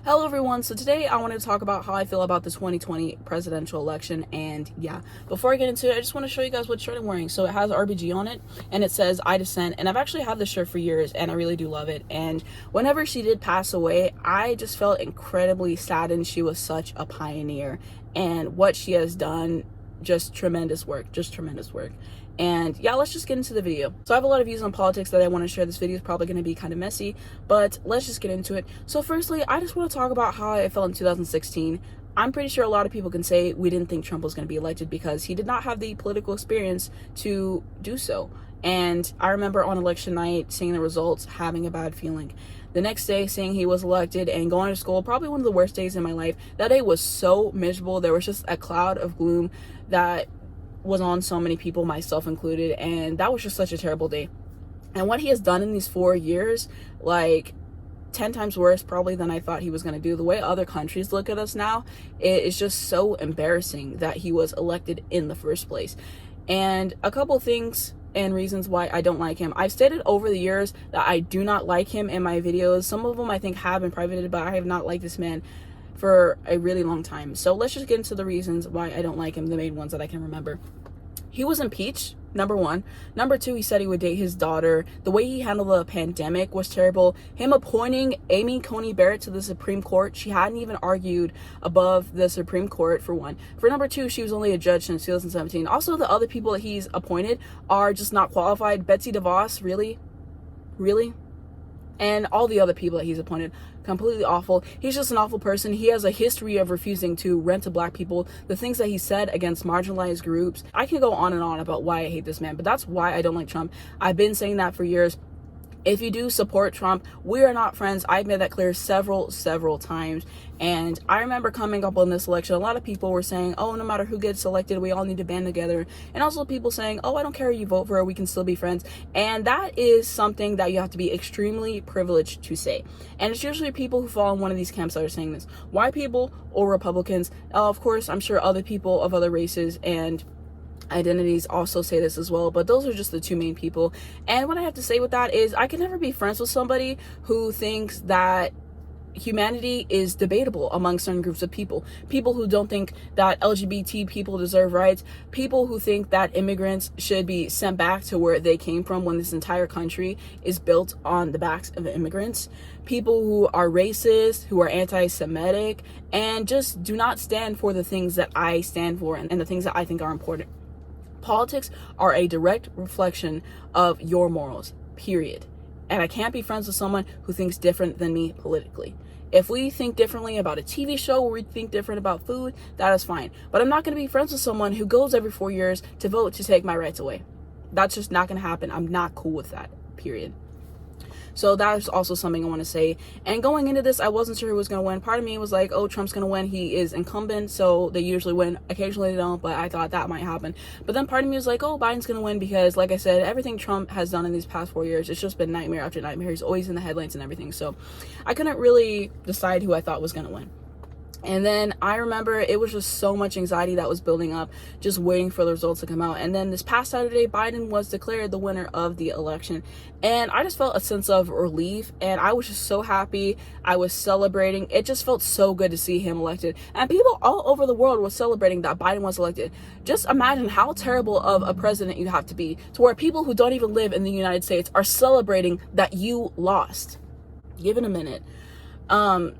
Hello everyone, so today I want to talk about how I feel about the 2020 presidential election. And yeah, before I get into it, I just want to show you guys what shirt I'm wearing. So it has RBG on it and it says I dissent, and I've actually had this shirt for years and I really do love it. And whenever she did pass away, I just felt incredibly saddened. She was such a pioneer, and what she has done, just tremendous work. And yeah, let's just get into the video. So I have a lot of views on politics that I want to share. This video is probably going to be kind of messy, but let's just get into it. So firstly, I just want to talk about how I felt in 2016. I'm pretty sure a lot of people can say we didn't think Trump was going to be elected because he did not have the political experience to do so. And I remember on election night seeing the results, having a bad feeling. The next day, seeing he was elected and going to school, probably one of the worst days in my life. That day was so miserable. There was just a cloud of gloom that was on so many people, myself included, and that was just such a terrible day. And what he has done in these 4 years, like 10 times worse probably than I thought he was going to do. The way other countries look at us now, it is just so embarrassing that he was elected in the first place. And a couple things and reasons why I don't like him. I've stated over the years that I do not like him in my videos. Some of them I think have been privated, but I have not liked this man for a really long time. So let's just get into the reasons why I don't like him, the main ones that I can remember. He was impeached, number one. Number two, he said he would date his daughter. The way he handled the pandemic was terrible. Him appointing Amy Coney Barrett to the Supreme Court. She hadn't even argued above the Supreme Court, for one. For number two, she was only a judge since 2017. Also, the other people that he's appointed are just not qualified. Betsy DeVos, really? And all the other people that he's appointed, completely awful. He's just an awful person. He has a history of refusing to rent to black people. The things that he said against marginalized groups. I can go on and on about why I hate this man, but that's why I don't like Trump. I've been saying that for years. If you do support Trump, we are not friends. I've made that clear several times. And I remember coming up on this election, a lot of people were saying, oh, no matter who gets elected, we all need to band together. And also people saying, oh, I don't care who you vote for, we can still be friends. And that is something that you have to be extremely privileged to say. And it's usually people who fall in one of these camps that are saying this. White people or Republicans. Of course, I'm sure other people of other races and identities also say this as well, but those are just the two main people. And what I have to say with that is I can never be friends with somebody who thinks that humanity is debatable among certain groups of people who don't think that LGBT people deserve rights, people who think that immigrants should be sent back to where they came from when this entire country is built on the backs of immigrants, people who are racist, who are anti-Semitic, and just do not stand for the things that I stand for and the things that I think are important. Politics are a direct reflection of your morals, period. And I can't be friends with someone who thinks different than me politically. If we think differently about a TV show or we think different about food, that is fine. But I'm not going to be friends with someone who goes every 4 years to vote to take my rights away. That's just not going to happen. I'm not cool with that, period. So that's also something I want to say. And going into this, I wasn't sure who was going to win. Part of me was like, oh, Trump's going to win. He is incumbent, so they usually win. Occasionally they don't, but I thought that might happen. But then part of me was like, oh, Biden's going to win because, like I said, everything Trump has done in these past 4 years, it's just been nightmare after nightmare. He's always in the headlines and everything. So I couldn't really decide who I thought was going to win. And then I remember it was just so much anxiety that was building up, just waiting for the results to come out. And then this past Saturday, Biden was declared the winner of the election. And I just felt a sense of relief. And I was just so happy. I was celebrating. It just felt so good to see him elected. And people all over the world were celebrating that Biden was elected. Just imagine how terrible of a president you have to be to where people who don't even live in the United States are celebrating that you lost. Give it a minute.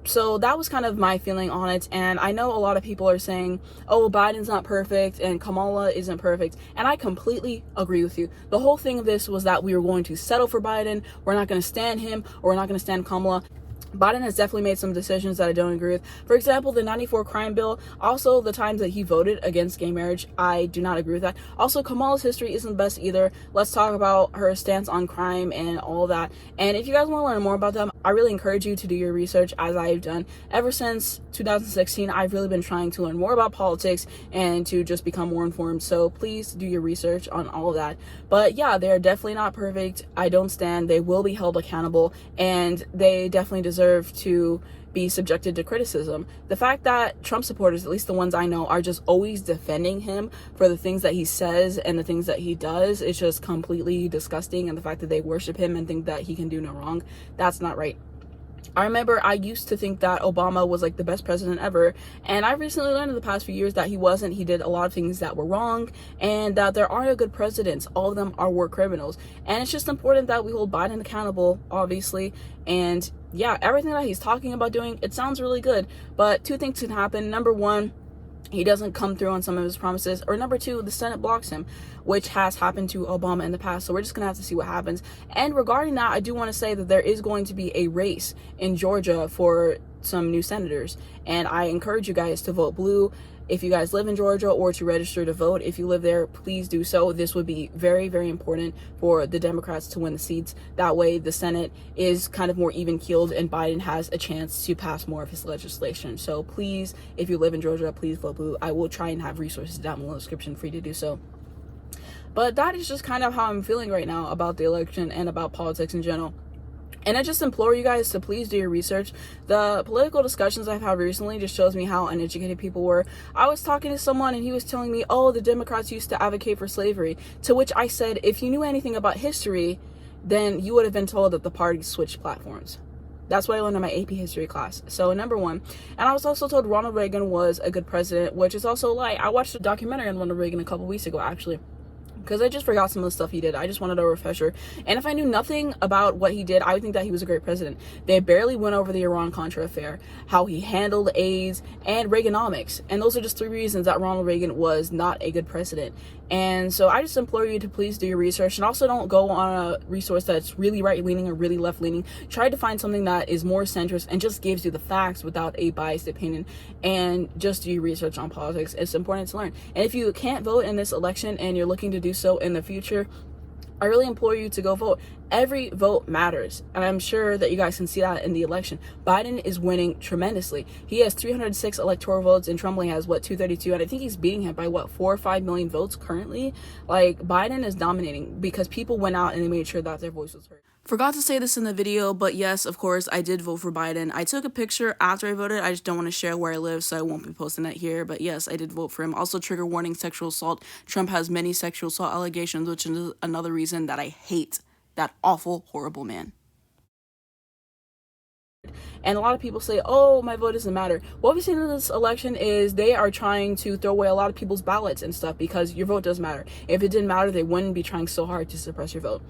So that was kind of my feeling on it. And I know a lot of people are saying, oh, Biden's not perfect and Kamala isn't perfect. And I completely agree with you. The whole thing of this was that we were going to settle for Biden. We're not going to stand him, or we're not going to stand Kamala. Biden has definitely made some decisions that I don't agree with. For example, the 94 crime bill, also the times that he voted against gay marriage, I do not agree with that. Also, Kamala's history isn't the best either. Let's talk about her stance on crime and all that. And if you guys want to learn more about them, I really encourage you to do your research, as I've done. Ever since 2016, I've really been trying to learn more about politics and to just become more informed. So please do your research on all of that. But yeah, they're definitely not perfect. I don't stand. They will be held accountable, and they definitely deserve to be subjected to criticism. The fact that Trump supporters, at least the ones I know, are just always defending him for the things that he says and the things that he does is just completely disgusting. And the fact that they worship him and think that he can do no wrong, that's not right. I remember I used to think that Obama was like the best president ever, and I recently learned in the past few years that he wasn't. He did a lot of things that were wrong, and that there are no good presidents. All of them are war criminals, and it's just important that we hold Biden accountable, obviously. And yeah, everything that he's talking about doing, it sounds really good, but two things can happen. Number one, he doesn't come through on some of his promises, or number two, the Senate blocks him, which has happened to Obama in the past. So we're just gonna have to see what happens. And regarding that, I do want to say that there is going to be a race in Georgia for some new senators, and I encourage you guys to vote blue if you guys live in Georgia, or to register to vote if you live there. Please do so. This would be very, very important for the Democrats to win the seats. That way the Senate is kind of more even keeled and Biden has a chance to pass more of his legislation. So please, if you live in Georgia, please vote blue. I will try and have resources down below in the description for you to do so. But that is just kind of how I'm feeling right now about the election and about politics in general. And I just implore you guys to please do your research. The political discussions I've had recently just shows me how uneducated people were. I was talking to someone and he was telling me, oh, the Democrats used to advocate for slavery. To which I said, if you knew anything about history, then you would have been told that the parties switched platforms. That's what I learned in my AP history class. So number one. And I was also told Ronald Reagan was a good president, which is also a lie. I watched a documentary on Ronald Reagan a couple weeks ago, actually, because I just forgot some of the stuff he did. I just wanted a refresher. And if I knew nothing about what he did, I would think that he was a great president. They barely went over the Iran-Contra affair, how he handled AIDS, and Reaganomics. And those are just 3 reasons that Ronald Reagan was not a good president. And so I just implore you to please do your research, and also don't go on a resource that's really right-leaning or really left-leaning. Try to find something that is more centrist and just gives you the facts without a biased opinion, and just do your research on politics. It's important to learn. And if you can't vote in this election and you're looking to do so in the future, I really implore you to go vote. Every vote matters, and I'm sure that you guys can see that in the election. Biden is winning tremendously. He has 306 electoral votes, and Trump only has, 232, and I think he's beating him by, 4 or 5 million votes currently. Like, Biden is dominating because people went out and they made sure that their voice was heard. Forgot to say this in the video, but yes, of course, I did vote for Biden. I took a picture after I voted. I just don't want to share where I live, so I won't be posting that here. But yes, I did vote for him. Also, trigger warning, sexual assault. Trump has many sexual assault allegations, which is another reason that I hate that awful, horrible man. And a lot of people say, oh, my vote doesn't matter. What we've seen in this election is they are trying to throw away a lot of people's ballots and stuff because your vote does matter. If it didn't matter, they wouldn't be trying so hard to suppress your vote.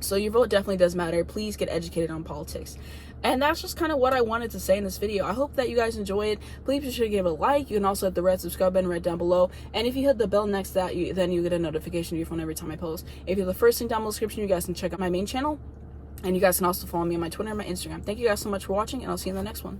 So your vote definitely does matter. Please get educated on politics. And that's just kind of what I wanted to say in this video. I hope that you guys enjoy it. Please be sure to give it a like. You can also hit the red subscribe button right down below. And if you hit the bell next to that, then you get a notification to your phone every time I post. If you're the first link down below in the description, you guys can check out my main channel. And you guys can also follow me on my Twitter and my Instagram. Thank you guys so much for watching, and I'll see you in the next one.